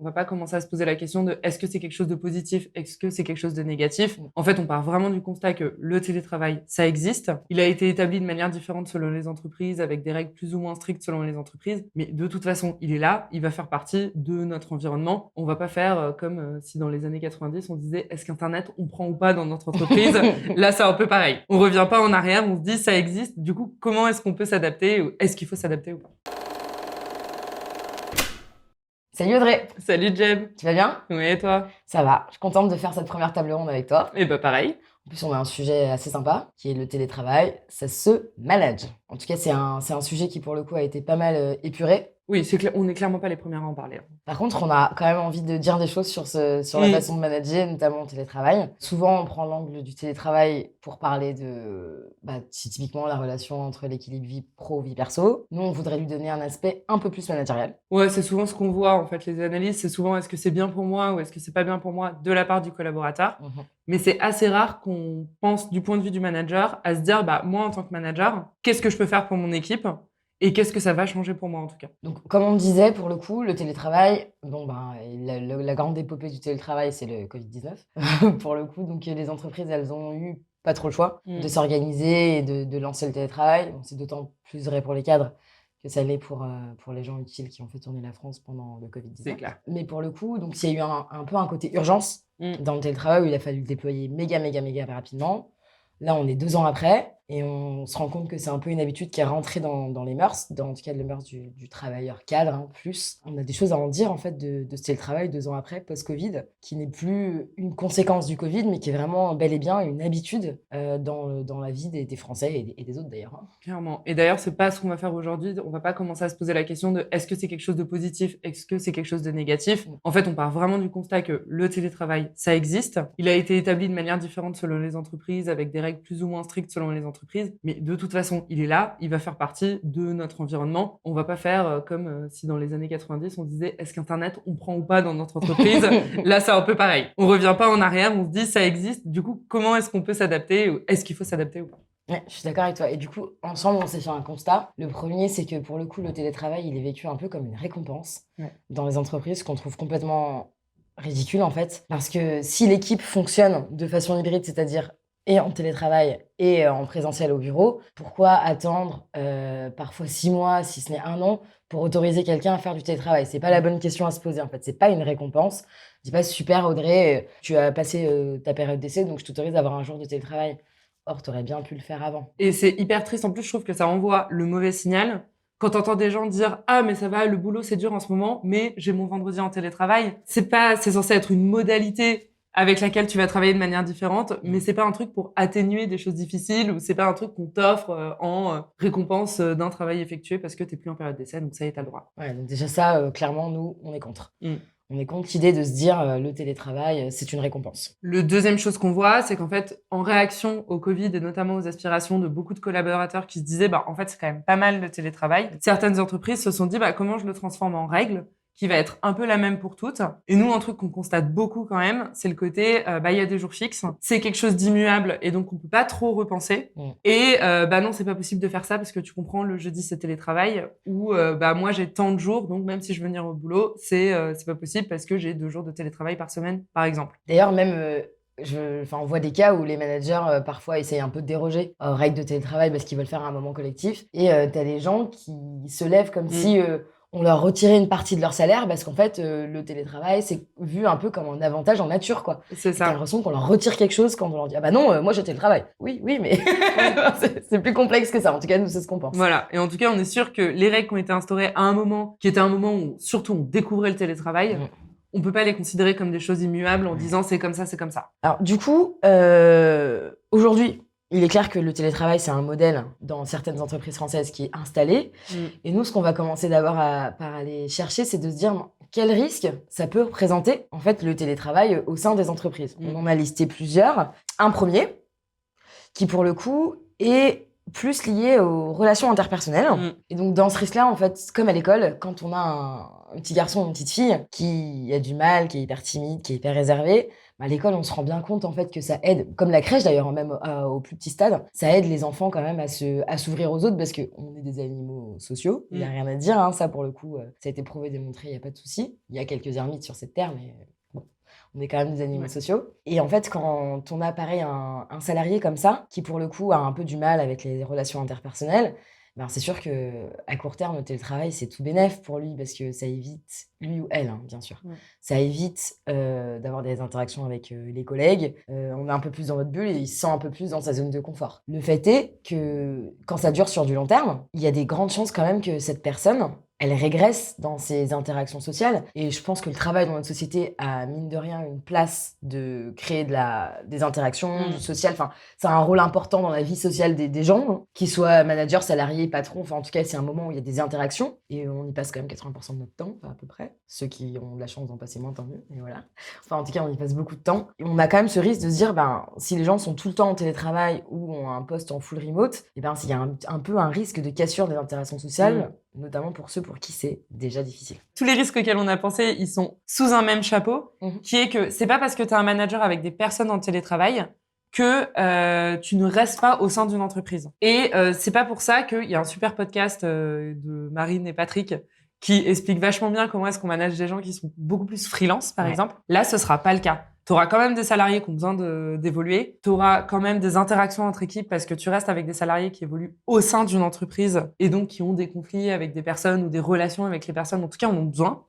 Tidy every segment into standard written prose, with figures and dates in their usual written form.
va pas commencer à se poser la question de est-ce que c'est quelque chose de positif, est-ce que c'est quelque chose de négatif. En fait, on part vraiment du constat que le télétravail, ça existe. Il a été établi de manière différente selon les entreprises, avec des règles plus ou moins strictes selon les entreprises. Mais de toute façon, il est là, il va faire partie de notre environnement. On va pas faire comme si dans les années 90, on disait est-ce qu'Internet, on prend ou pas dans notre entreprise. Là, c'est un peu pareil. On revient pas en arrière, on se dit ça existe. Du coup, comment est-ce qu'on peut s'adapter? Est-ce qu'il faut s'adapter ou pas? Salut Audrey, Salut Jeb. tu vas bien? Oui, et toi? Ça va, je suis contente de faire cette première table ronde avec toi. Et bah pareil. En plus, on a un sujet assez sympa, qui est le télétravail. Ça se manage. En tout cas, c'est un sujet qui, pour le coup, a été pas mal épuré. Oui, on n'est clairement pas les premiers à en parler. Par contre, on a quand même envie de dire des choses sur la façon de manager, notamment le télétravail. Souvent, on prend l'angle du télétravail pour parler de, c'est typiquement la relation entre l'équilibre vie pro, vie perso. Nous, on voudrait lui donner un aspect un peu plus managérial. Ouais, c'est souvent ce qu'on voit, en fait, les analyses. C'est souvent est-ce que c'est bien pour moi ou est-ce que c'est pas bien pour moi de la part du collaborateur. Mais c'est assez rare qu'on pense du point de vue du manager à se dire, moi, en tant que manager, qu'est-ce que je peux faire pour mon équipe et qu'est-ce que ça va changer pour moi, en tout cas. Donc, comme on disait, pour le coup, le télétravail, la grande épopée du télétravail, c'est le Covid-19. Pour le coup, donc les entreprises, elles ont eu pas trop le choix de s'organiser et de lancer le télétravail. Bon, c'est d'autant plus vrai pour les cadres que ça l'est pour les gens utiles qui ont fait tourner la France pendant le Covid-19. C'est clair. Mais pour le coup, donc il y a eu un peu un côté urgence dans le télétravail où il a fallu le déployer méga rapidement. Là, on est 2 ans après et on se rend compte que c'est un peu une habitude qui est rentrée dans les mœurs, en tout cas les mœurs du travailleur cadre, plus. On a des choses à en dire, en fait, de ce télétravail 2 ans après, post-Covid, qui n'est plus une conséquence du Covid, mais qui est vraiment bel et bien une habitude dans la vie des Français et des autres, d'ailleurs. Clairement. Et d'ailleurs, c'est pas ce qu'on va faire aujourd'hui. On va pas commencer à se poser la question de est-ce que c'est quelque chose de positif, est-ce que c'est quelque chose de négatif. En fait, on part vraiment du constat que le télétravail, ça existe. Il a été établi de manière différente selon les entreprises, avec des règles plus ou moins strictes selon les entreprises. Mais de toute façon, il est là, il va faire partie de notre environnement. On va pas faire comme si dans les années 90, on disait est-ce qu'Internet, on prend ou pas dans notre entreprise. Là, c'est un peu pareil. On revient pas en arrière, on se dit ça existe. Du coup, comment est-ce qu'on peut s'adapter? Est-ce qu'il faut s'adapter ou pas? Ouais, je suis d'accord avec toi. Et du coup, ensemble, on s'est fait un constat. Le premier, c'est que pour le coup, le télétravail, il est vécu un peu comme une récompense dans les entreprises, qu'on trouve complètement ridicule, en fait. Parce que si l'équipe fonctionne de façon hybride, c'est-à-dire et en télétravail et en présentiel au bureau, pourquoi attendre parfois 6 mois, si ce n'est 1 an, pour autoriser quelqu'un à faire du télétravail? C'est pas la bonne question à se poser, en fait. C'est pas une récompense. Je dis pas, super Audrey, tu as passé ta période d'essai, donc je t'autorise à avoir un jour de télétravail. Or, t'aurais bien pu le faire avant. Et c'est hyper triste. En plus, je trouve que ça envoie le mauvais signal. Quand t'entends des gens dire « Ah, mais ça va, le boulot, c'est dur en ce moment, mais j'ai mon vendredi en télétravail. » C'est censé être une modalité avec laquelle tu vas travailler de manière différente, mais c'est pas un truc pour atténuer des choses difficiles ou c'est pas un truc qu'on t'offre en récompense d'un travail effectué parce que t'es plus en période d'essai, donc ça y est, t'as le droit. Ouais, donc déjà ça, clairement, nous, on est contre. On est contre l'idée de se dire le télétravail, c'est une récompense. Le deuxième chose qu'on voit, c'est qu'en fait, en réaction au Covid et notamment aux aspirations de beaucoup de collaborateurs qui se disaient, en fait, c'est quand même pas mal le télétravail. Certaines entreprises se sont dit, comment je le transforme en règle qui va être un peu la même pour toutes. Et nous, un truc qu'on constate beaucoup quand même, c'est le côté, il y a des jours fixes, c'est quelque chose d'immuable et donc on peut pas trop repenser. Et non, c'est pas possible de faire ça parce que tu comprends, le jeudi c'est télétravail ou moi j'ai tant de jours, donc même si je veux venir au boulot, c'est pas possible parce que j'ai 2 jours de télétravail par semaine, par exemple. D'ailleurs, même on voit des cas où les managers parfois essayent un peu de déroger aux règles de télétravail parce qu'ils veulent faire un moment collectif. Et t'as des gens qui se lèvent comme si on leur retirait une partie de leur salaire parce qu'en fait, le télétravail, c'est vu un peu comme un avantage en nature, quoi. C'est ça. T'as l'impression qu'on leur retire quelque chose quand on leur dit « Ah bah non, moi j'ai télétravail. » Oui, mais c'est plus complexe que ça. En tout cas, nous, c'est ce qu'on pense. Voilà. Et en tout cas, on est sûr que les règles qui ont été instaurées à un moment, qui était un moment où surtout on découvrait le télétravail, on peut pas les considérer comme des choses immuables en disant c'est comme ça, c'est comme ça. Alors du coup, aujourd'hui, il est clair que le télétravail, c'est un modèle dans certaines entreprises françaises qui est installé. Et nous, ce qu'on va commencer d'abord par aller chercher, c'est de se dire quel risque ça peut représenter, en fait, le télétravail au sein des entreprises. On en a listé plusieurs. Un premier, qui pour le coup est plus lié aux relations interpersonnelles. Et donc, dans ce risque-là, en fait, comme à l'école, quand on a un petit garçon ou une petite fille qui a du mal, qui est hyper timide, qui est hyper réservé, à l'école, on se rend bien compte en fait que ça aide, comme la crèche d'ailleurs, même au plus petit stade, ça aide les enfants quand même à s'ouvrir aux autres parce qu'on est des animaux sociaux. Il n'y a rien à dire, hein, ça pour le coup, ça a été prouvé, démontré, il n'y a pas de souci. Il y a quelques ermites sur cette terre, mais bon, on est quand même des animaux sociaux. Et en fait, quand on a pareil un salarié comme ça, qui pour le coup a un peu du mal avec les relations interpersonnelles, ben, c'est sûr qu'à court terme, le télétravail, c'est tout bénef pour lui parce que ça évite, lui ou elle, hein, bien sûr, ça évite d'avoir des interactions avec les collègues. On est un peu plus dans votre bulle et il se sent un peu plus dans sa zone de confort. Le fait est que quand ça dure sur du long terme, il y a des grandes chances quand même que cette personne, elle régresse dans ses interactions sociales. Et je pense que le travail dans notre société a, mine de rien, une place de créer des interactions, du social. Enfin, ça a un rôle important dans la vie sociale des gens, hein, qu'ils soient managers, salariés, patrons. Enfin, en tout cas, c'est un moment où il y a des interactions. Et on y passe quand même 80% de notre temps, enfin, à peu près. Ceux qui ont de la chance d'en passer moins, tant mieux. Et voilà. Enfin, en tout cas, on y passe beaucoup de temps. Et on a quand même ce risque de se dire, ben, si les gens sont tout le temps en télétravail ou ont un poste en full remote, et ben, il y a un peu un risque de cassure des interactions sociales, notamment pour ceux pour qui c'est déjà difficile. Tous les risques auxquels on a pensé, ils sont sous un même chapeau, qui est que c'est pas parce que tu es un manager avec des personnes en télétravail que tu ne restes pas au sein d'une entreprise. Et c'est pas pour ça qu'il y a un super podcast de Marine et Patrick qui explique vachement bien comment est-ce qu'on manage des gens qui sont beaucoup plus freelance, par exemple. Là, ce sera pas le cas. Tu auras quand même des salariés qui ont besoin d'évoluer. Tu auras quand même des interactions entre équipes parce que tu restes avec des salariés qui évoluent au sein d'une entreprise et donc qui ont des conflits avec des personnes ou des relations avec les personnes. En tout cas, en ont besoin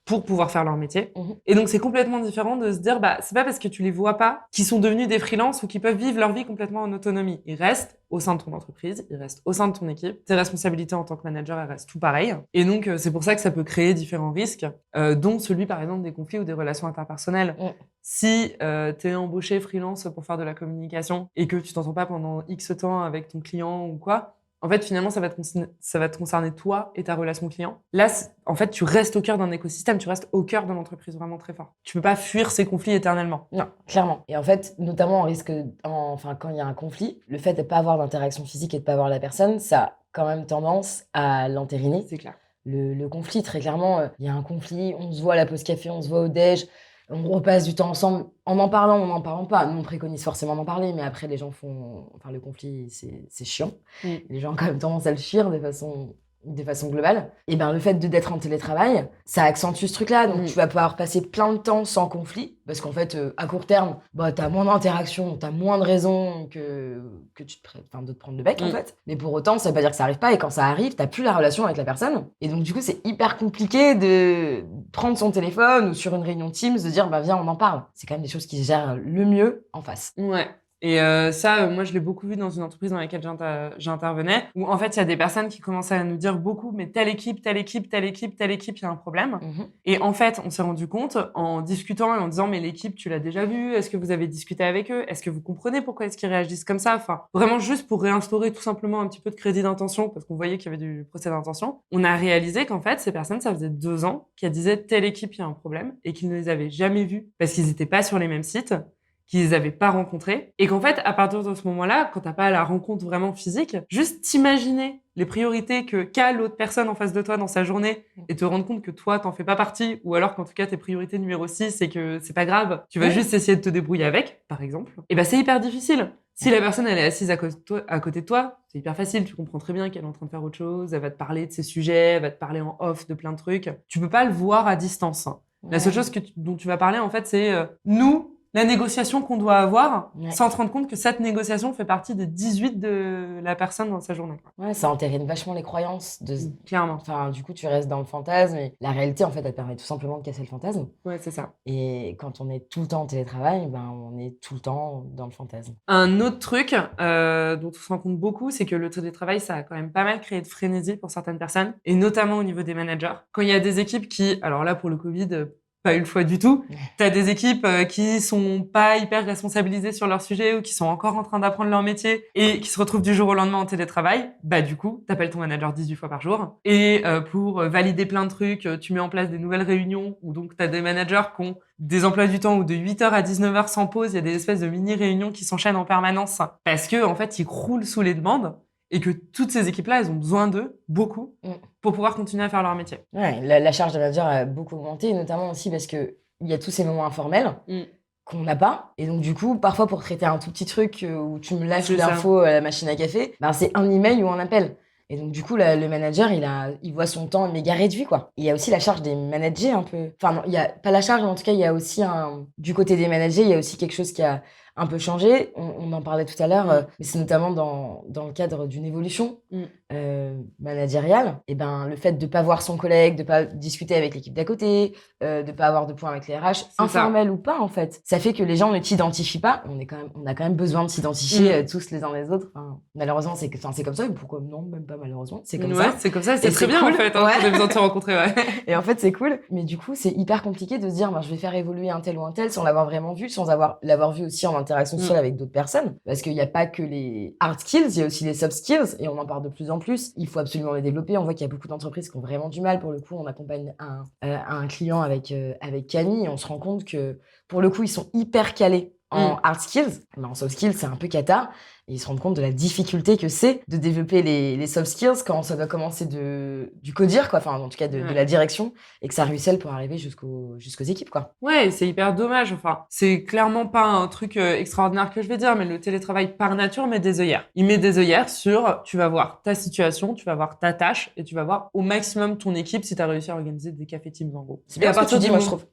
pour pouvoir faire leur métier. Et donc, c'est complètement différent de se dire, bah, c'est pas parce que tu les vois pas qu'ils sont devenus des freelances ou qu'ils peuvent vivre leur vie complètement en autonomie. Ils restent au sein de ton entreprise, ils restent au sein de ton équipe. Tes responsabilités en tant que manager, elles restent tout pareil. Et donc, c'est pour ça que ça peut créer différents risques, dont celui, par exemple, des conflits ou des relations interpersonnelles. Si t'es embauché freelance pour faire de la communication et que tu t'entends pas pendant X temps avec ton client ou quoi, en fait, finalement, ça va te concerner toi et ta relation client. Là, en fait, tu restes au cœur d'un écosystème, tu restes au cœur de l'entreprise vraiment très fort. Tu peux pas fuir ces conflits éternellement. Non, clairement. Et en fait, notamment quand il y a un conflit, le fait de pas avoir d'interaction physique et de pas voir la personne, ça a quand même tendance à l'entériner. C'est clair. Le conflit, très clairement, il y a un conflit, on se voit à la pause café, on se voit au déj, on repasse du temps ensemble, en parlant ou en parlant pas. Nous, on préconise forcément d'en parler, mais après, les gens Enfin, le conflit, c'est chiant. Les gens ont quand même tendance à le fuir de façon globale. Et ben, le fait d'être en télétravail, ça accentue ce truc-là. Donc, tu vas pouvoir passer plein de temps sans conflit, parce qu'en fait, à court terme, bah, t'as moins d'interactions, t'as moins de raisons de te prendre le bec, en fait. Mais pour autant, ça veut pas dire que ça arrive pas. Et quand ça arrive, t'as plus la relation avec la personne. Et donc, du coup, c'est hyper compliqué de prendre son téléphone ou sur une réunion Teams, de dire, bah, viens, on en parle. C'est quand même des choses qui se gèrent le mieux en face. Ouais. Et ça, moi, je l'ai beaucoup vu dans une entreprise dans laquelle j'intervenais, où en fait, il y a des personnes qui commençaient à nous dire beaucoup, mais telle équipe, il y a un problème. Et en fait, on s'est rendu compte en discutant et en disant, mais l'équipe, tu l'as déjà vue? Est-ce que vous avez discuté avec eux? Est-ce que vous comprenez pourquoi est-ce qu'ils réagissent comme ça? Enfin, vraiment juste pour réinstaurer tout simplement un petit peu de crédit d'intention, parce qu'on voyait qu'il y avait du procès d'intention. On a réalisé qu'en fait, ces personnes, ça faisait 2 ans qu'elles disaient, telle équipe, il y a un problème, et qu'ils ne les avaient jamais vues parce qu'ils n'étaient pas sur les mêmes sites, qu'ils les avaient pas rencontrés, et qu'en fait, à partir de ce moment-là, quand t'as pas la rencontre vraiment physique, juste t'imaginer les priorités qu'a l'autre personne en face de toi dans sa journée et te rendre compte que toi, t'en fais pas partie, ou alors qu'en tout cas, tes priorités numéro 6, c'est que c'est pas grave, tu vas juste essayer de te débrouiller avec, par exemple, et ben c'est hyper difficile. Si la personne, elle est assise à côté de toi, c'est hyper facile, tu comprends très bien qu'elle est en train de faire autre chose, elle va te parler de ses sujets, elle va te parler en off de plein de trucs. Tu peux pas le voir à distance. La seule chose dont tu vas parler, en fait, c'est la négociation qu'on doit avoir, sans te rendre compte que cette négociation fait partie des 18 de la personne dans sa journée. Ouais, ça entérine vachement les croyances. Clairement. Enfin, du coup, tu restes dans le fantasme, et la réalité, en fait, elle te permet tout simplement de casser le fantasme. Ouais, c'est ça. Et quand on est tout le temps en télétravail, ben, on est tout le temps dans le fantasme. Un autre truc dont on se rend compte beaucoup, c'est que le télétravail, ça a quand même pas mal créé de frénésie pour certaines personnes, et notamment au niveau des managers. Quand il y a des équipes qui, alors là, pour le Covid, pas une fois du tout. T'as des équipes qui sont pas hyper responsabilisées sur leur sujet ou qui sont encore en train d'apprendre leur métier et qui se retrouvent du jour au lendemain en télétravail. Bah du coup, t'appelles ton manager 18 fois par jour et pour valider plein de trucs, tu mets en place des nouvelles réunions où donc t'as des managers qui ont des emplois du temps où de 8h à 19h sans pause, il y a des espèces de mini-réunions qui s'enchaînent en permanence parce que en fait, ils croulent sous les demandes. et que toutes ces équipes-là, elles ont besoin d'eux, beaucoup, pour pouvoir continuer à faire leur métier. Ouais, la charge de manager a beaucoup augmenté, notamment aussi parce qu'il y a tous ces moments informels qu'on n'a pas. Et donc, du coup, parfois, pour traiter un tout petit truc où tu me lâches l'info à la machine à café, ben, c'est un email ou un appel. Et donc, du coup, le manager, il voit son temps méga réduit, quoi. Il y a aussi la charge des managers, un peu. Enfin, non, il y a pas la charge, mais en tout cas, il y a aussi du côté des managers, il y a aussi quelque chose qui a un peu changé. On en parlait tout à l'heure, mais c'est notamment dans le cadre d'une évolution managériale. Et ben, le fait de pas voir son collègue, de pas discuter avec l'équipe d'à côté, de pas avoir de points avec les RH, informel ou pas, en fait. Ça fait que les gens ne t'identifient pas. On a quand même besoin de s'identifier tous les uns les autres. Enfin, malheureusement, c'est comme ça. Pourquoi non, même pas malheureusement. C'est comme ça. C'est comme ça. C'est très bien, cool. En fait. On a besoin de se rencontrer, Et en fait, c'est cool. Mais du coup, c'est hyper compliqué de se dire, je vais faire évoluer un tel ou un tel sans l'avoir vraiment vu, sans l'avoir vu aussi en interaction sociale avec d'autres personnes. Parce qu'il n'y a pas que les hard skills, il y a aussi les soft skills. Et on en parle de plus en plus. Il faut absolument les développer. On voit qu'il y a beaucoup d'entreprises qui ont vraiment du mal. Pour le coup, on accompagne un client avec Camille et on se rend compte que, pour le coup, ils sont hyper calés en hard skills. Mais en soft skills, c'est un peu cata. Et ils se rendent compte de la difficulté que c'est de développer les soft skills quand ça doit commencer du codir, quoi. Enfin, en tout cas, de la direction, et que ça ruisselle pour arriver jusqu'aux équipes, quoi. Ouais, c'est hyper dommage. Enfin, c'est clairement pas un truc extraordinaire que je vais dire, mais le télétravail par nature met des œillères. Il met des œillères sur, tu vas voir ta situation, tu vas voir ta tâche, et tu vas voir au maximum ton équipe si tu as réussi à organiser des cafés Teams, en gros. C'est bien ce que tu dis, moi, je trouve.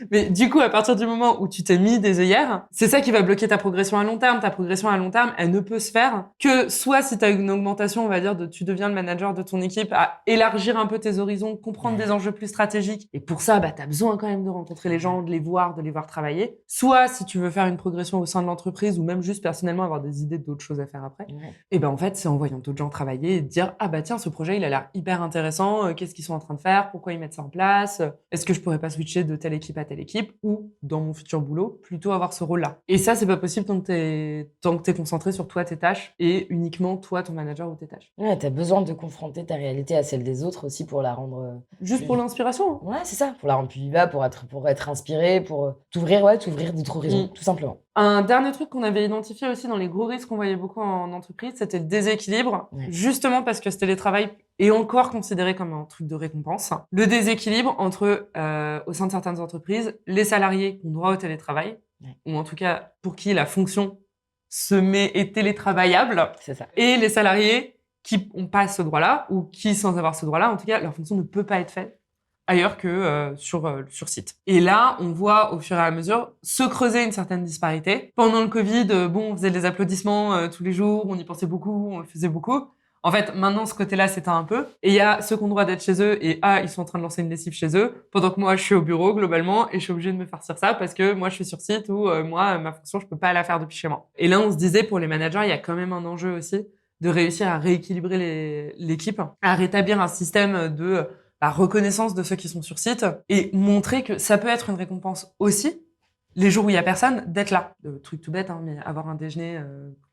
Mais du coup, à partir du moment où tu t'es mis des œillères, c'est ça qui va bloquer ta progression à long terme. Ta progression à long terme, elle ne peut se faire que soit si tu as une augmentation, on va dire, tu deviens le manager de ton équipe, à élargir un peu tes horizons, comprendre des enjeux plus stratégiques. Et pour ça, tu as besoin quand même de rencontrer les gens, de les voir travailler. Soit si tu veux faire une progression au sein de l'entreprise ou même juste personnellement avoir des idées d'autres choses à faire après. Et ben en fait, c'est en voyant d'autres gens travailler et te dire, ah bah tiens, ce projet, il a l'air hyper intéressant. Qu'est-ce qu'ils sont en train de faire? Pourquoi ils mettent ça en place? Est-ce que je pourrais pas switcher de telle équipe à telle équipe, ou dans mon futur boulot, plutôt avoir ce rôle-là. Et ça, c'est pas possible tant que t'es concentré sur toi, tes tâches, et uniquement toi, ton manager ou tes tâches. Ouais, t'as besoin de confronter ta réalité à celle des autres aussi pour la rendre... Juste pour l'inspiration. Ouais, c'est ça. Pour la rendre plus vivable, pour être inspiré, pour t'ouvrir d'autres horizons, tout simplement. Un dernier truc qu'on avait identifié aussi dans les gros risques qu'on voyait beaucoup en entreprise, c'était le déséquilibre, justement parce que ce télétravail est encore considéré comme un truc de récompense. Le déséquilibre entre, au sein de certaines entreprises, les salariés qui ont droit au télétravail, ou en tout cas pour qui la fonction est télétravaillable, c'est ça. Et les salariés qui n'ont pas ce droit-là, ou qui, sans avoir ce droit-là, en tout cas, leur fonction ne peut pas être faite ailleurs que sur site. Et là, on voit au fur et à mesure se creuser une certaine disparité. Pendant le Covid, on faisait des applaudissements tous les jours, on y pensait beaucoup, on le faisait beaucoup. En fait, maintenant, ce côté-là s'éteint un peu. Et il y a ceux qui ont le droit d'être chez eux et ils sont en train de lancer une lessive chez eux, pendant que moi, je suis au bureau, globalement, et je suis obligée de me farcir ça parce que moi, je suis sur site ou moi, ma fonction, je peux pas la faire depuis chez moi. Et là, on se disait, pour les managers, il y a quand même un enjeu aussi de réussir à rééquilibrer l'équipe, à rétablir un système de la reconnaissance de ceux qui sont sur site et montrer que ça peut être une récompense aussi, les jours où il y a personne, d'être là. Le truc tout bête, mais avoir un déjeuner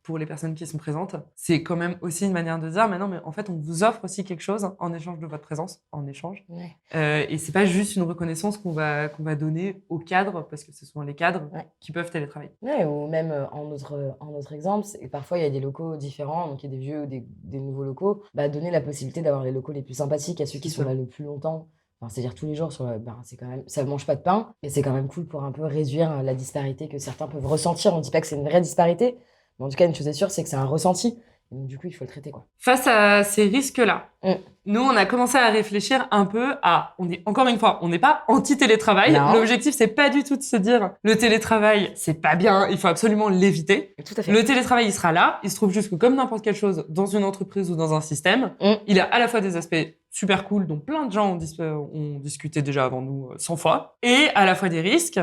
pour les personnes qui sont présentes, c'est quand même aussi une manière de dire, mais non, mais en fait, on vous offre aussi quelque chose en échange de votre présence, en échange. Et c'est pas juste une reconnaissance qu'on va donner aux cadres, parce que ce sont les cadres qui peuvent télétravailler. Ouais, ou même en autre exemple, parfois il y a des locaux différents, donc il y a des vieux ou des nouveaux locaux, donner la possibilité d'avoir les locaux les plus sympathiques à ceux qui sont là le plus longtemps. Enfin, c'est-à-dire tous les jours, c'est quand même, ça ne mange pas de pain, et c'est quand même cool pour un peu réduire la disparité que certains peuvent ressentir. On ne dit pas que c'est une vraie disparité, mais en tout cas, une chose est sûre, c'est que c'est un ressenti. Et donc, du coup, il faut le traiter, quoi. Face à ces risques-là, nous, on a commencé à réfléchir un peu encore une fois, on n'est pas anti-télétravail. Non. L'objectif, c'est pas du tout de se dire, le télétravail, c'est pas bien, il faut absolument l'éviter. Tout à fait. Le télétravail, il sera là. Il se trouve juste que comme n'importe quelle chose dans une entreprise ou dans un système, il a à la fois des aspects super cool dont plein de gens ont discuté déjà avant nous 100 fois, et à la fois des risques.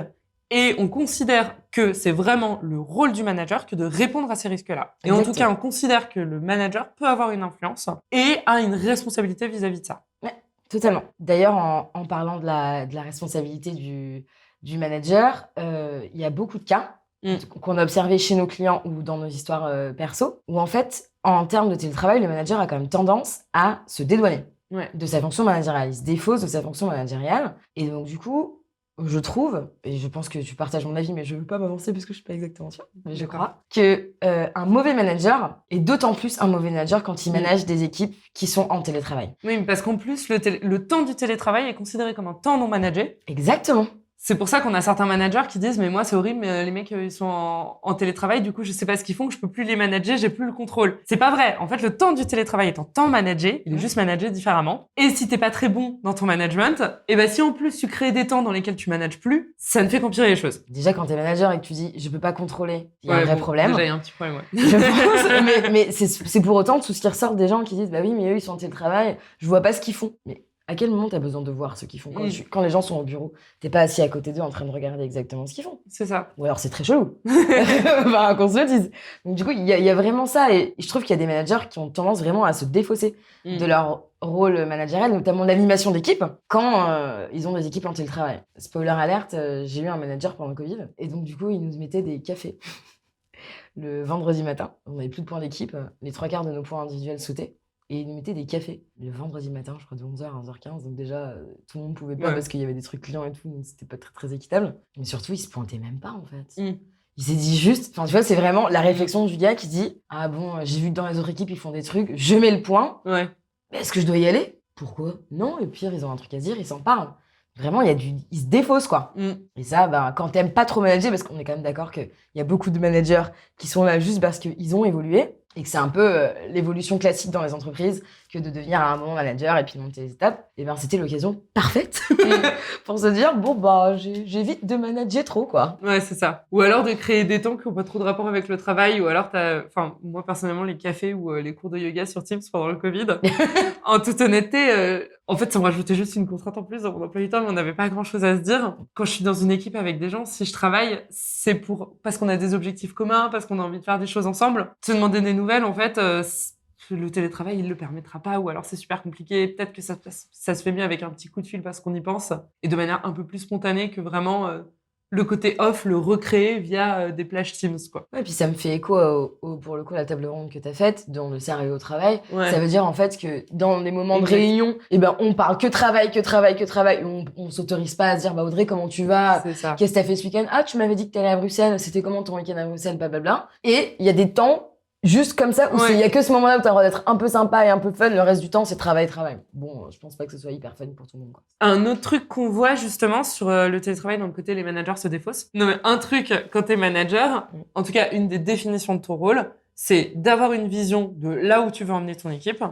Et on considère que c'est vraiment le rôle du manager que de répondre à ces risques-là. Et en tout cas, on considère que le manager peut avoir une influence et a une responsabilité vis-à-vis de ça. Ouais, totalement. D'ailleurs, en parlant de la responsabilité du manager, il y a beaucoup de cas qu'on a observés chez nos clients ou dans nos histoires perso, où en fait, en termes de télétravail, le manager a quand même tendance à se dédouaner de sa fonction managériale. Il se défausse de sa fonction managériale. Et donc, du coup, je trouve, et je pense que tu partages mon avis, mais je veux pas m'avancer parce que je suis pas exactement sûre, mais je D'accord. crois que un mauvais manager est d'autant plus un mauvais manager quand il manage des équipes qui sont en télétravail. Oui, parce qu'en plus, le temps du télétravail est considéré comme un temps non managé. Exactement. C'est pour ça qu'on a certains managers qui disent mais moi c'est horrible, mais les mecs ils sont en télétravail, du coup je sais pas ce qu'ils font, je peux plus les manager, j'ai plus le contrôle. C'est pas vrai. En fait, le temps du télétravail est en temps managé, il est juste managé différemment. Et si t'es pas très bon dans ton management, et ben si en plus tu crées des temps dans lesquels tu manages plus, ça ne fait qu'empirer les choses. Déjà quand t'es manager et que tu dis je peux pas contrôler, il y a un vrai problème. Déjà il y a un petit problème, ouais. Je pense, mais c'est pour autant tout ce qui ressort des gens qui disent bah oui mais eux ils sont en télétravail, je vois pas ce qu'ils font. Mais à quel moment t'as besoin de voir ce qu'ils font quand les gens sont au bureau, t'es pas assis à côté d'eux en train de regarder exactement ce qu'ils font. C'est ça. Ou alors c'est très chelou. Enfin, qu'on se le dise. Donc du coup, il y a vraiment ça. Et je trouve qu'il y a des managers qui ont tendance vraiment à se défausser de leur rôle managérial, notamment l'animation d'équipe, quand ils ont des équipes en télétravail. Spoiler alerte, j'ai eu un manager pendant le Covid. Et donc du coup, il nous mettait des cafés le vendredi matin. On n'avait plus de points d'équipe. Les 3/4 de nos points individuels sautaient. Et ils nous mettaient des cafés le vendredi matin, je crois de 11h à 11h15. Donc déjà, tout le monde pouvait pas parce qu'il y avait des trucs clients et tout, donc c'était pas très, très équitable. Mais surtout, ils se pointaient même pas, en fait. Il s'est dit juste... Enfin, tu vois, c'est vraiment la réflexion du gars qui dit « Ah bon, j'ai vu que dans les autres équipes, ils font des trucs, je mets le point. Ouais. Mais est-ce que je dois y aller? Pourquoi? Non, et pire, ils ont un truc à dire, ils s'en parlent. » Vraiment, ils se défaussent, quoi. Et ça, ben, quand t'aimes pas trop manager, parce qu'on est quand même d'accord qu'il y a beaucoup de managers qui sont là juste parce qu'ils ont évolué, et que c'est un peu l'évolution classique dans les entreprises que de devenir à un moment manager et puis de monter les étapes, et ben c'était l'occasion parfaite pour se dire bon bah j'évite de manager trop quoi. Ouais, c'est ça. Ou alors de créer des temps qui n'ont pas trop de rapport avec le travail, ou alors enfin moi personnellement les cafés ou les cours de yoga sur Teams pendant le Covid. En toute honnêteté, en fait ça me rajoutait juste une contrainte en plus dans mon emploi du temps, mais on n'avait pas grand chose à se dire. Quand je suis dans une équipe avec des gens, si je travaille, c'est parce qu'on a des objectifs communs, parce qu'on a envie de faire des choses ensemble. Se demander des nouvelles, en fait, le télétravail, il le permettra pas, ou alors c'est super compliqué. Peut-être que ça se fait mieux avec un petit coup de fil parce qu'on y pense, et de manière un peu plus spontanée que vraiment le côté off, le recréer via des plages Teams, quoi. Ouais, et puis ça me fait écho pour le coup à la table ronde que t'as faite, dans le sérieux au travail. Ouais. Ça veut dire en fait que dans les moments de réunion, eh ben, on parle que travail, on s'autorise pas à se dire bah Audrey, comment tu vas? Qu'est-ce que t'as fait ce week-end? Ah, tu m'avais dit que t'allais à Bruxelles, c'était comment ton week-end à Bruxelles, blablabla. Et il y a des temps juste comme ça, où il y a que ce moment-là où t'as le droit d'être un peu sympa et un peu fun, le reste du temps, c'est travail. Bon, je pense pas que ce soit hyper fun pour tout le monde, quoi. Un autre truc qu'on voit justement sur le télétravail, dans le côté les managers se défaussent. Non, mais un truc, quand t'es manager, en tout cas, une des définitions de ton rôle, c'est d'avoir une vision de là où tu veux emmener ton équipe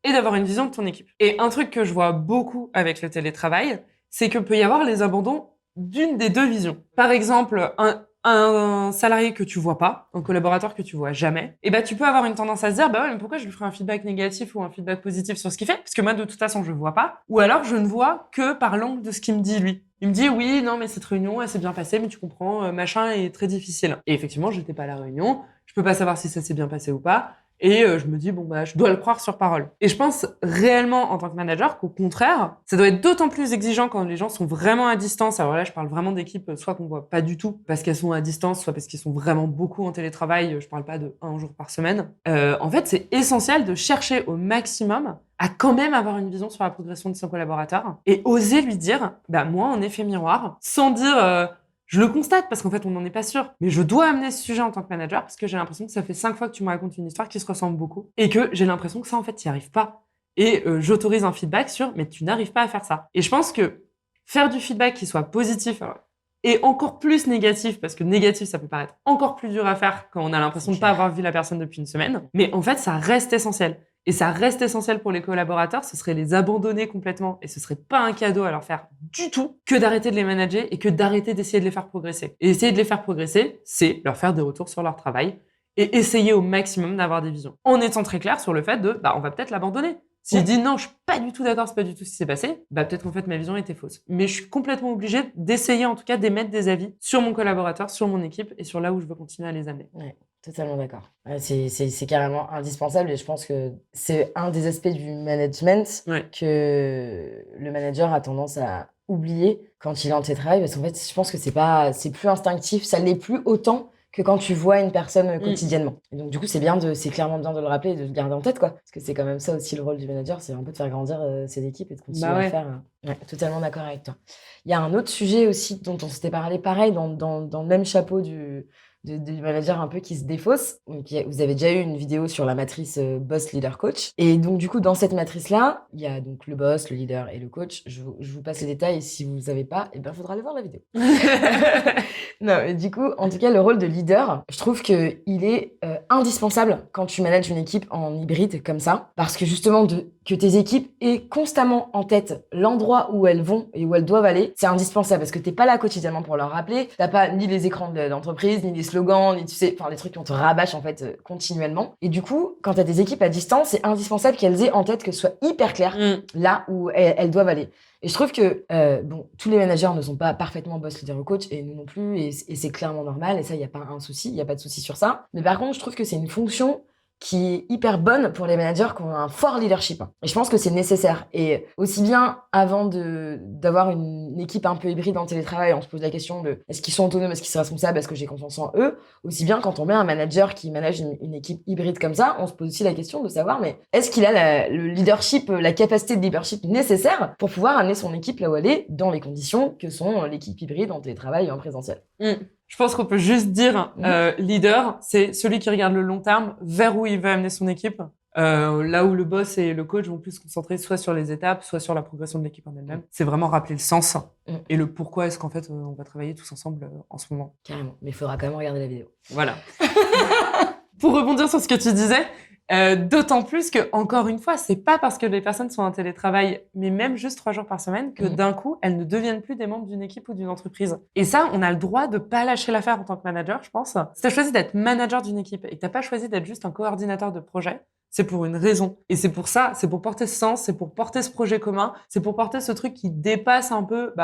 et d'avoir une vision de ton équipe. Et un truc que je vois beaucoup avec le télétravail, c'est que peut y avoir les abandons d'une des deux visions. Par exemple, un salarié que tu vois pas, un collaborateur que tu vois jamais, et ben tu peux avoir une tendance à se dire bah ouais mais pourquoi je lui ferai un feedback négatif ou un feedback positif sur ce qu'il fait, parce que moi de toute façon je le vois pas, ou alors je ne vois que par l'angle de ce qu'il me dit lui. Il me dit oui non mais cette réunion elle s'est bien passée mais tu comprends machin est très difficile. Et effectivement j'étais pas à la réunion, je peux pas savoir si ça s'est bien passé ou pas. Et je me dis, bon, bah, je dois le croire sur parole. Et je pense réellement, en tant que manager, qu'au contraire, ça doit être d'autant plus exigeant quand les gens sont vraiment à distance. Alors là, je parle vraiment d'équipes, soit qu'on voit pas du tout parce qu'elles sont à distance, soit parce qu'ils sont vraiment beaucoup en télétravail. Je parle pas de 1 jour par semaine. En fait, c'est essentiel de chercher au maximum à quand même avoir une vision sur la progression de son collaborateur et oser lui dire, bah, moi, en effet miroir, sans dire, je le constate parce qu'en fait, on n'en est pas sûr. Mais je dois amener ce sujet en tant que manager parce que j'ai l'impression que ça fait 5 fois que tu me racontes une histoire qui se ressemble beaucoup et que j'ai l'impression que ça, en fait, tu n'y arrives pas. Et j'autorise un feedback sur « mais tu n'arrives pas à faire ça ». Et je pense que faire du feedback qui soit positif et encore plus négatif, parce que négatif, ça peut paraître encore plus dur à faire quand on a l'impression de ne pas avoir vu la personne depuis une semaine. Mais en fait, ça reste essentiel. Et ça reste essentiel pour les collaborateurs, ce serait les abandonner complètement et ce serait pas un cadeau à leur faire du tout que d'arrêter de les manager et que d'arrêter d'essayer de les faire progresser. Et essayer de les faire progresser, c'est leur faire des retours sur leur travail et essayer au maximum d'avoir des visions. En étant très clair sur le fait de, bah, on va peut-être l'abandonner. S'il dit non, je suis pas du tout d'accord, c'est pas du tout ce qui s'est passé, bah, peut-être qu'en fait ma vision était fausse. Mais je suis complètement obligée d'essayer en tout cas d'émettre des avis sur mon collaborateur, sur mon équipe et sur là où je veux continuer à les amener. Ouais. Totalement d'accord. C'est carrément indispensable et je pense que c'est un des aspects du management que le manager a tendance à oublier quand il est en télétravail parce qu'en fait, je pense que c'est plus instinctif, ça l'est plus autant que quand tu vois une personne quotidiennement. Et donc, du coup, c'est clairement bien de le rappeler et de le garder en tête, quoi. Parce que c'est quand même ça aussi le rôle du manager, c'est un peu de faire grandir ses équipes et de continuer à faire. Ouais, totalement d'accord avec toi. Il y a un autre sujet aussi dont on s'était parlé, pareil, dans le même chapeau du manager un peu qui se défausse. Donc, vous avez déjà eu une vidéo sur la matrice boss, leader, coach. Et donc, du coup, dans cette matrice-là, il y a donc le boss, le leader et le coach. Je vous passe les détails et si vous ne savez pas, il faudra aller voir la vidéo. Non, mais du coup, en tout cas, le rôle de leader, je trouve qu'il est indispensable quand tu manages une équipe en hybride comme ça. Parce que justement, que tes équipes aient constamment en tête l'endroit où elles vont et où elles doivent aller, c'est indispensable parce que t'es pas là quotidiennement pour leur rappeler. T'as pas ni les écrans d'entreprise, ni les slogans, ni les trucs qu'on te rabâche en fait continuellement. Et du coup, quand t'as des équipes à distance, c'est indispensable qu'elles aient en tête que ce soit hyper clair là où elles doivent aller. Et je trouve que, tous les managers ne sont pas parfaitement boss, leader ou coach, et nous non plus, et c'est clairement normal, et ça, il n'y a pas un souci, il n'y a pas de souci sur ça. Mais par contre, je trouve que c'est une fonction qui est hyper bonne pour les managers qui ont un fort leadership. Et je pense que c'est nécessaire. Et aussi bien avant d'avoir une équipe un peu hybride en télétravail, on se pose la question de est-ce qu'ils sont autonomes, est-ce qu'ils sont responsables, est-ce que j'ai confiance en eux. Aussi bien quand on met un manager qui manage une équipe hybride comme ça, on se pose aussi la question de savoir mais est-ce qu'il a le leadership, la capacité de leadership nécessaire pour pouvoir amener son équipe là où elle est dans les conditions que sont l'équipe hybride en télétravail et en présentiel. Je pense qu'on peut juste dire leader, c'est celui qui regarde le long terme vers où il veut amener son équipe. Là où le boss et le coach vont plus se concentrer soit sur les étapes, soit sur la progression de l'équipe en elle-même. C'est vraiment rappeler le sens et le pourquoi est-ce qu'en fait on va travailler tous ensemble en ce moment. Carrément, mais il faudra quand même regarder la vidéo. Voilà. Pour rebondir sur ce que tu disais, d'autant plus que, encore une fois, c'est pas parce que les personnes sont en télétravail, mais même juste 3 jours par semaine, que d'un coup, elles ne deviennent plus des membres d'une équipe ou d'une entreprise. Et ça, on a le droit de pas lâcher l'affaire en tant que manager, je pense. Si t'as choisi d'être manager d'une équipe et que t'as pas choisi d'être juste un coordinateur de projet, c'est pour une raison. Et c'est pour ça, c'est pour porter ce sens, c'est pour porter ce projet commun, c'est pour porter ce truc qui dépasse un peu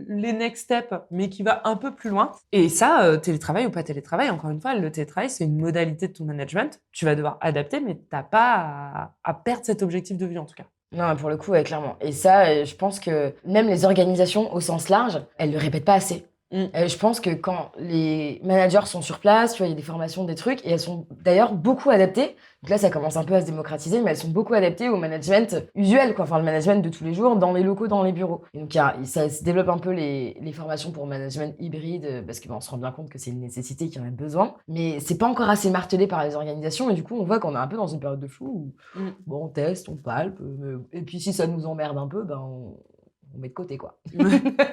les next steps, mais qui va un peu plus loin. Et ça, télétravail ou pas télétravail, encore une fois, le télétravail, c'est une modalité de ton management. Tu vas devoir adapter, mais t'as pas à perdre cet objectif de vue, en tout cas. Non, pour le coup, ouais, clairement. Et ça, je pense que même les organisations au sens large, elles le répètent pas assez. Je pense que quand les managers sont sur place, tu vois, il y a des formations, des trucs, et elles sont d'ailleurs beaucoup adaptées. Donc là, ça commence un peu à se démocratiser, mais elles sont beaucoup adaptées au management usuel, quoi. Enfin, le management de tous les jours, dans les locaux, dans les bureaux. Et donc, ça se développe un peu les formations pour management hybride, parce qu'on se rend bien compte que c'est une nécessité, qu'il y en a besoin. Mais c'est pas encore assez martelé par les organisations, et du coup, on voit qu'on est un peu dans une période de flou où, bon, on teste, on palpe, et puis si ça nous emmerde un peu, on met de côté, quoi.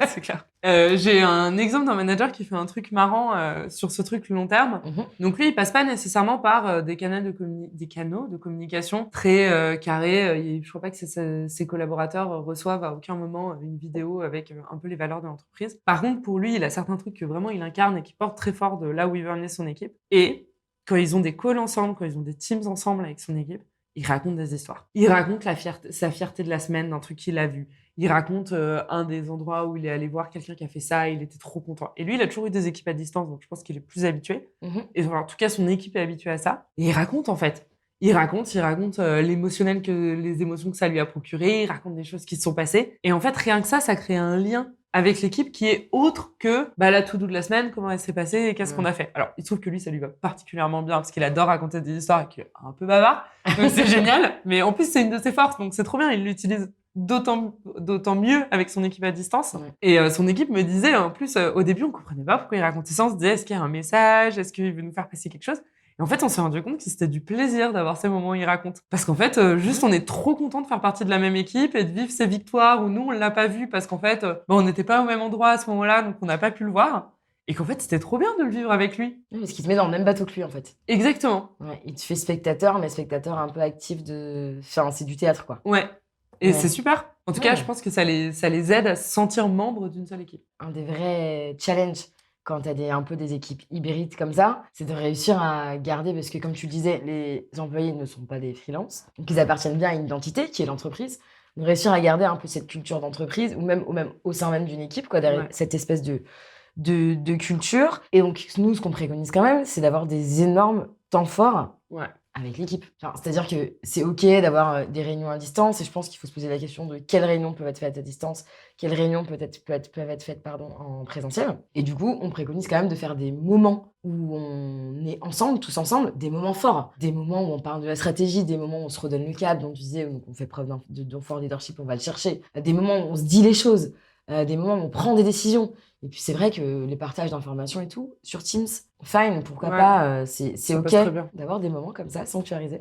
C'est clair. J'ai un exemple d'un manager qui fait un truc marrant sur ce truc long terme. Donc lui, il passe pas nécessairement par des canaux de communication très carrés. Je crois pas que ses collaborateurs reçoivent à aucun moment une vidéo avec un peu les valeurs de l'entreprise. Par contre, pour lui, il a certains trucs que vraiment il incarne et qui portent très fort de là où il veut amener son équipe. Et quand ils ont des calls ensemble, quand ils ont des teams ensemble avec son équipe, il raconte des histoires. Il raconte sa fierté de la semaine d'un truc qu'il a vu. Il raconte un des endroits où il est allé voir quelqu'un qui a fait ça, il était trop content. Et lui, il a toujours eu des équipes à distance, donc je pense qu'il est plus habitué. Et en tout cas, son équipe est habituée à ça. Et il raconte, en fait. Il raconte l'émotionnel les émotions que ça lui a procuré. Il raconte des choses qui se sont passées. Et en fait, rien que ça crée un lien avec l'équipe qui est autre que la to-do de la semaine, comment elle s'est passée et qu'est-ce qu'on a fait. Alors, il se trouve que lui, ça lui va particulièrement bien parce qu'il adore raconter des histoires et qu'il est un peu bavard. Donc, c'est génial. Mais en plus, c'est une de ses forces. Donc, c'est trop bien. Il l'utilise d'autant mieux avec son équipe à distance. Et son équipe me disait, en plus, au début, on comprenait pas pourquoi il racontait ça. On se disait, est-ce qu'il y a un message? Est-ce qu'il veut nous faire passer quelque chose? Et en fait, on s'est rendu compte que c'était du plaisir d'avoir ces moments où il raconte. Parce qu'en fait, juste, on est trop content de faire partie de la même équipe et de vivre ces victoires où nous, on l'a pas vu parce qu'en fait, on n'était pas au même endroit à ce moment-là, donc on n'a pas pu le voir. Et qu'en fait, c'était trop bien de le vivre avec lui. Oui, parce qu'il te met dans le même bateau que lui, en fait. Exactement. Ouais, il te fait spectateur, mais spectateur un peu actif Enfin, c'est du théâtre, quoi. Ouais. Et c'est super. En tout cas, je pense que ça les aide à se sentir membres d'une seule équipe. Un des vrais challenges quand tu as un peu des équipes hybrides comme ça, c'est de réussir à garder, parce que comme tu le disais, les employés ne sont pas des freelances, donc ils appartiennent bien à une identité qui est l'entreprise, de réussir à garder un peu cette culture d'entreprise, ou même au sein même d'une équipe, quoi, derrière cette espèce de culture. Et donc, nous, ce qu'on préconise quand même, c'est d'avoir des énormes temps forts avec l'équipe. Enfin, c'est-à-dire que c'est OK d'avoir des réunions à distance et je pense qu'il faut se poser la question de quelles réunions peuvent être faites à distance, quelles réunions peuvent être faites en présentiel. Et du coup, on préconise quand même de faire des moments où on est ensemble, tous ensemble, des moments forts, des moments où on parle de la stratégie, des moments où on se redonne le cap, dont tu disais, où on fait preuve d'un fort leadership, on va le chercher, des moments où on se dit les choses, des moments où on prend des décisions. Et puis c'est vrai que les partages d'informations et tout, sur Teams, fine, pourquoi pas, c'est OK d'avoir des moments comme ça, sanctuarisés.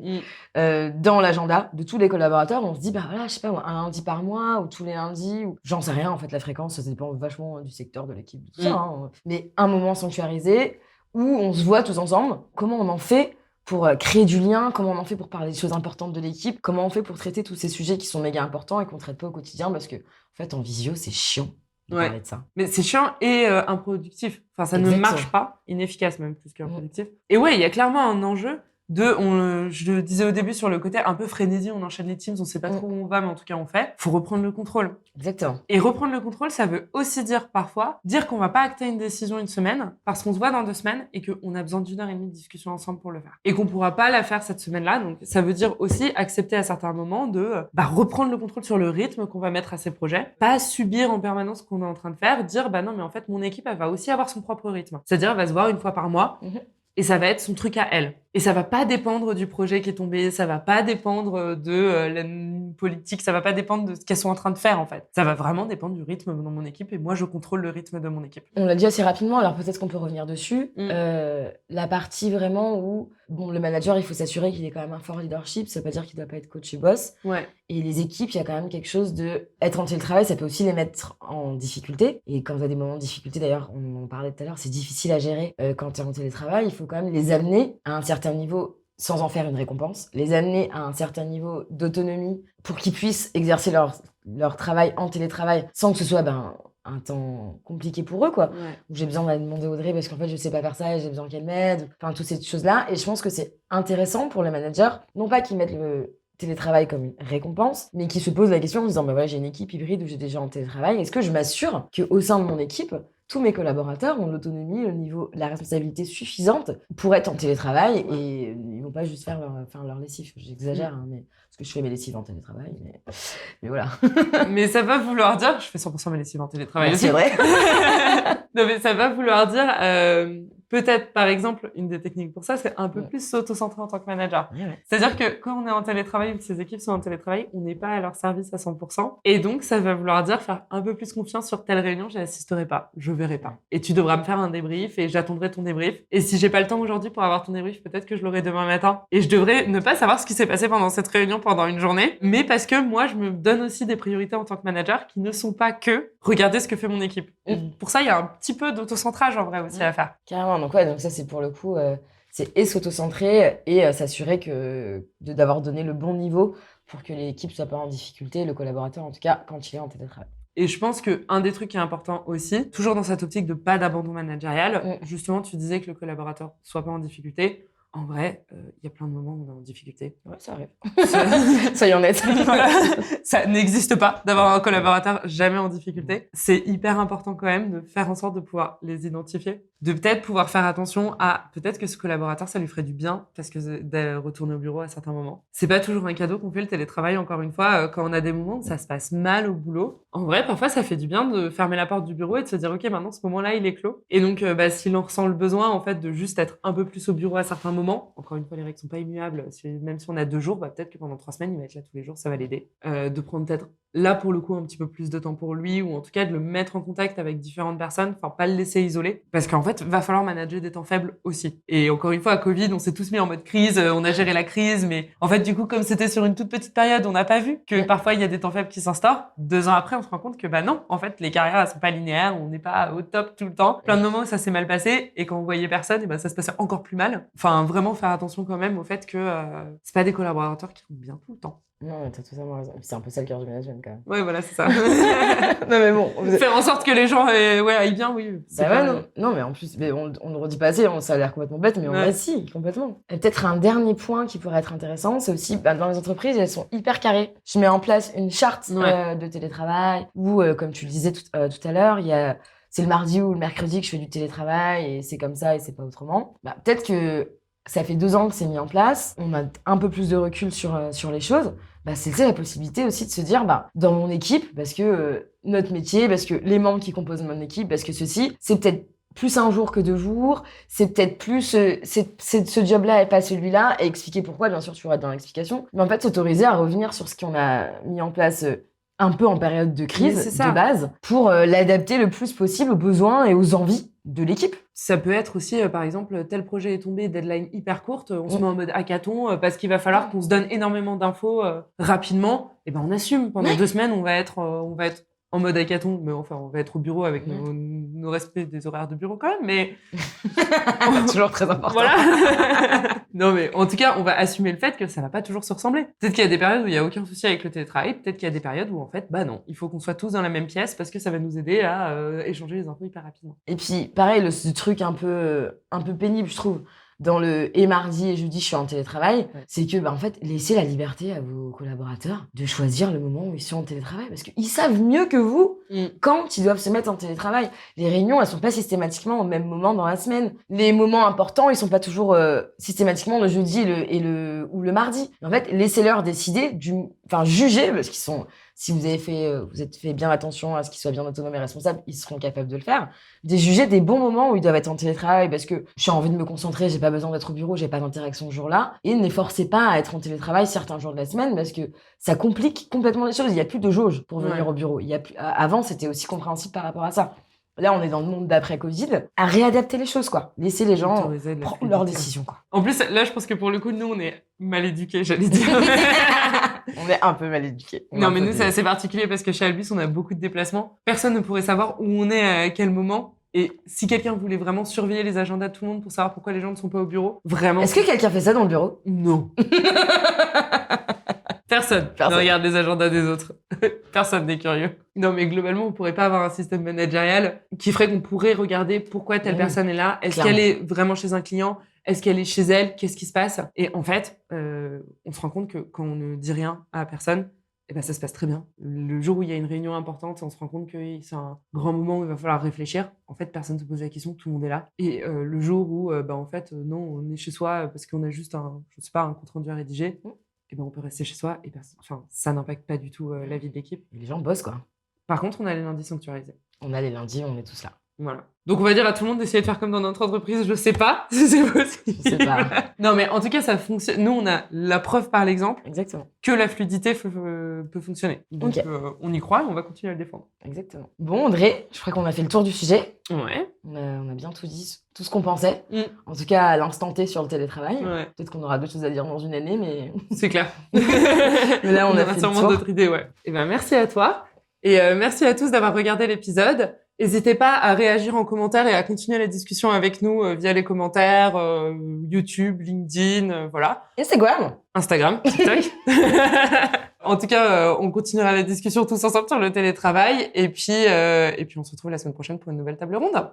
Dans l'agenda de tous les collaborateurs, on se dit, bah voilà, je sais pas, un lundi par mois, ou tous les lundis, ou j'en sais rien, en fait, la fréquence, ça dépend vachement du secteur, de l'équipe, de tout ça. Hein. Mais un moment sanctuarisé où on se voit tous ensemble, comment on en fait pour créer du lien, comment on en fait pour parler des choses importantes de l'équipe, comment on fait pour traiter tous ces sujets qui sont méga importants et qu'on traite pas au quotidien, parce que, en fait, en visio, c'est chiant. De ça. Mais c'est chiant et improductif. Enfin, ça ne marche pas, inefficace même plus qu'improductif. Et ouais, il y a clairement un enjeu je le disais au début sur le côté un peu frénésie, on enchaîne les teams, on sait pas trop où on va, mais en tout cas on fait. Faut reprendre le contrôle. Exactement. Et reprendre le contrôle, ça veut aussi dire parfois dire qu'on va pas acter une décision une semaine parce qu'on se voit dans 2 semaines et qu'on a besoin d'1 heure et demie de discussion ensemble pour le faire. Et qu'on pourra pas la faire cette semaine-là. Donc ça veut dire aussi accepter à certains moments de reprendre le contrôle sur le rythme qu'on va mettre à ces projets, pas subir en permanence ce qu'on est en train de faire, dire bah non mais en fait mon équipe elle va aussi avoir son propre rythme. C'est-à-dire elle va se voir une fois par mois. Et ça va être son truc à elle. Et ça va pas dépendre du projet qui est tombé, ça va pas dépendre de la politique, ça va pas dépendre de ce qu'elles sont en train de faire, en fait. Ça va vraiment dépendre du rythme dans mon équipe et moi, je contrôle le rythme de mon équipe. On l'a dit assez rapidement, alors peut-être qu'on peut revenir dessus. La partie vraiment où, bon, le manager, il faut s'assurer qu'il ait quand même un fort leadership, ça veut pas dire qu'il doit pas être coach et boss. Ouais. Et les équipes, il y a quand même quelque chose de... Être en télétravail, ça peut aussi les mettre en difficulté. Et quand tu as des moments de difficulté, d'ailleurs, on en parlait tout à l'heure, c'est difficile à gérer quand tu es en télétravail. Il faut quand même les amener à un certain niveau sans en faire une récompense, les amener à un certain niveau d'autonomie pour qu'ils puissent exercer leur travail en télétravail sans que ce soit un temps compliqué pour eux, quoi. Ouais. J'ai besoin d'aller demander Audrey parce qu'en fait, je sais pas faire ça et j'ai besoin qu'elle m'aide. Enfin, toutes ces choses-là. Et je pense que c'est intéressant pour les managers, non pas qu'ils mettent le télétravail comme une récompense, mais qui se posent la question en se disant, bah voilà, j'ai une équipe hybride où j'ai déjà en télétravail. Est-ce que je m'assure qu'au sein de mon équipe, tous mes collaborateurs ont l'autonomie, le niveau, la responsabilité suffisante pour être en télétravail et ils vont pas juste faire leur lessive. J'exagère, hein, mais parce que je fais mes lessives en télétravail, mais voilà. Mais ça va vouloir dire, je fais 100% mes lessives en télétravail aussi. C'est vrai. Non, mais ça va vouloir dire, peut-être, par exemple, une des techniques pour ça, c'est un peu plus s'auto-centrer en tant que manager. Ouais. C'est-à-dire que quand on est en télétravail ou que ces équipes sont en télétravail, on n'est pas à leur service à 100%. Et donc, ça va vouloir dire faire un peu plus confiance sur telle réunion, j'y assisterai pas, je verrai pas. Et tu devras me faire un débrief et j'attendrai ton débrief. Et si j'ai pas le temps aujourd'hui pour avoir ton débrief, peut-être que je l'aurai demain matin. Et je devrais ne pas savoir ce qui s'est passé pendant cette réunion pendant une journée, mais parce que moi, je me donne aussi des priorités en tant que manager qui ne sont pas que regarder ce que fait mon équipe. Pour ça, il y a un petit peu d'autocentrage en vrai aussi à faire. Carrément. Donc ça c'est pour le coup, c'est s'auto-centrer et s'assurer d'avoir donné le bon niveau pour que l'équipe soit pas en difficulté, le collaborateur en tout cas quand il est en télétravail. Et je pense qu'un des trucs qui est important aussi, toujours dans cette optique de pas d'abandon managérial, justement, tu disais que le collaborateur soit pas en difficulté. En vrai, il y a plein de moments où on est en difficulté. Ouais, ça arrive. Soyons honnêtes. Voilà. Ça n'existe pas d'avoir un collaborateur jamais en difficulté. C'est hyper important quand même de faire en sorte de pouvoir les identifier, de peut-être pouvoir faire attention à peut-être que ce collaborateur, ça lui ferait du bien parce que de retourner au bureau à certains moments. C'est pas toujours un cadeau qu'on fait le télétravail, encore une fois, quand on a des moments où ça se passe mal au boulot. En vrai, parfois, ça fait du bien de fermer la porte du bureau et de se dire, OK, maintenant, ce moment-là, il est clos. Et donc, s'il en ressent le besoin, en fait, de juste être un peu plus au bureau à certains moments, encore une fois, les règles sont pas immuables. Même si on a 2 jours, peut-être que pendant 3 semaines, il va être là tous les jours, ça va l'aider. De prendre peut-être là, pour le coup, un petit peu plus de temps pour lui, ou en tout cas de le mettre en contact avec différentes personnes, enfin, pas le laisser isoler. Parce qu'en fait, va falloir manager des temps faibles aussi. Et encore une fois, à Covid, on s'est tous mis en mode crise, on a géré la crise, mais en fait, du coup, comme c'était sur une toute petite période, on n'a pas vu que parfois il y a des temps faibles qui s'instaurent. 2 ans après, on se rend compte que non, en fait, les carrières, elles sont pas linéaires, on n'est pas au top tout le temps. Plein de moments où ça s'est mal passé, et quand on voyait personne, et ça se passait encore plus mal. Enfin, vraiment faire attention quand même au fait que c'est pas des collaborateurs qui font bien tout le temps. Non, t'as totalement raison. C'est un peu ça le cœur du management, quand même. Ouais, voilà, c'est ça. Non, mais bon. Faire en sorte que les gens aillent bien, oui. Non, mais en plus, on ne le redit pas assez, ça a l'air complètement bête, mais en vrai, si, complètement. Et peut-être un dernier point qui pourrait être intéressant, c'est aussi, dans les entreprises, elles sont hyper carrées. Je mets en place une charte de télétravail, où, comme tu le disais tout à l'heure, c'est le mardi ou le mercredi que je fais du télétravail, et c'est comme ça, et c'est pas autrement. Peut-être que ça fait 2 ans que c'est mis en place, on a un peu plus de recul sur les choses, bah, c'était la possibilité aussi de se dire, bah, dans mon équipe, parce que notre métier, parce que les membres qui composent mon équipe, parce que ceci, c'est peut-être plus 1 jour que 2 jours, c'est peut-être plus ce job-là et pas celui-là, et expliquer pourquoi, bien sûr, tu vas être dans l'explication, mais en fait, s'autoriser à revenir sur ce qu'on a mis en place un peu en période de crise, de base, pour l'adapter le plus possible aux besoins et aux envies de l'équipe. Ça peut être aussi, par exemple, tel projet est tombé, deadline hyper courte, on se met en mode hackathon parce qu'il va falloir qu'on se donne énormément d'infos rapidement. Et ben on assume. Pendant 2 semaines, on va être en mode hackathon, mais enfin, on va être au bureau avec nos respects des horaires de bureau quand même, mais... Toujours très important. Voilà. Non, mais en tout cas, on va assumer le fait que ça va pas toujours se ressembler. Peut-être qu'il y a des périodes où il y a aucun souci avec le télétravail, peut-être qu'il y a des périodes où, en fait, bah non, il faut qu'on soit tous dans la même pièce parce que ça va nous aider à échanger les infos hyper rapidement. Et puis, pareil, ce truc un peu pénible, je trouve, dans le et mardi et jeudi, je suis en télétravail, c'est que, bah, en fait, laissez la liberté à vos collaborateurs de choisir le moment où ils sont en télétravail, parce qu'ils savent mieux que vous quand ils doivent se mettre en télétravail. Les réunions, elles sont pas systématiquement au même moment dans la semaine. Les moments importants, ils sont pas toujours systématiquement le jeudi ou le mardi. En fait, laissez-leur décider juger, parce qu'ils sont, si vous avez vous êtes fait bien attention à ce qu'ils soient bien autonomes et responsables, ils seront capables de le faire. De juger des bons moments où ils doivent être en télétravail parce que j'ai envie de me concentrer, j'ai pas besoin d'être au bureau, j'ai pas d'interaction ce jour-là. Et ne forcez pas à être en télétravail certains jours de la semaine parce que ça complique complètement les choses. Il y a plus de jauge pour venir au bureau. Avant, c'était aussi compréhensible par rapport à ça. Là, on est dans le monde d'après-Covid, à réadapter les choses, quoi. Laisser les gens prendre leurs décisions, quoi. En plus, là, je pense que pour le coup, nous, on est mal éduqués, j'allais dire. On est un peu mal éduqués. Non, mais nous, c'est assez particulier parce que chez Albus, on a beaucoup de déplacements. Personne ne pourrait savoir où on est à quel moment. Et si quelqu'un voulait vraiment surveiller les agendas de tout le monde pour savoir pourquoi les gens ne sont pas au bureau, vraiment... Est-ce que quelqu'un fait ça dans le bureau? Non. Personne ne regarde les agendas des autres. Personne n'est curieux. Non, mais globalement, on pourrait pas avoir un système managérial qui ferait qu'on pourrait regarder pourquoi telle personne est là. Est-ce qu'elle est vraiment chez un client? Est-ce qu'elle est chez elle? Qu'est-ce qui se passe? Et en fait, on se rend compte que quand on ne dit rien à personne, eh ben, ça se passe très bien. Le jour où il y a une réunion importante, on se rend compte que c'est un grand moment où il va falloir réfléchir. En fait, personne ne se pose la question, tout le monde est là. Et le jour où, en fait, non, on est chez soi parce qu'on a juste un compte rendu à rédiger, et ben on peut rester chez soi et ça n'impacte pas du tout la vie de l'équipe. Les gens bossent, quoi. Par contre, on a les lundis sanctuarisés. On a les lundis, on est tous là. Voilà. Donc, on va dire à tout le monde d'essayer de faire comme dans notre entreprise. Je sais pas si c'est possible. Je sais pas. Non, mais en tout cas, ça fonctionne. Nous, on a la preuve par l'exemple. Exactement. Que la fluidité peut fonctionner. Donc, on y croit et on va continuer à le défendre. Exactement. Bon, André, je crois qu'on a fait le tour du sujet. Ouais. On a bien tout dit, tout ce qu'on pensait. En tout cas, à l'instant T sur le télétravail. Ouais. Peut-être qu'on aura d'autres choses à dire dans une année, mais... C'est clair. Mais là, on a fait sûrement d'autres idées, ouais. Et ben, merci à toi. Et merci à tous d'avoir regardé l'épisode. N'hésitez pas à réagir en commentaire et à continuer la discussion avec nous via les commentaires, YouTube, LinkedIn, voilà. Instagram, TikTok. En tout cas, on continuera la discussion tous ensemble sur le télétravail. Et puis on se retrouve la semaine prochaine pour une nouvelle table ronde.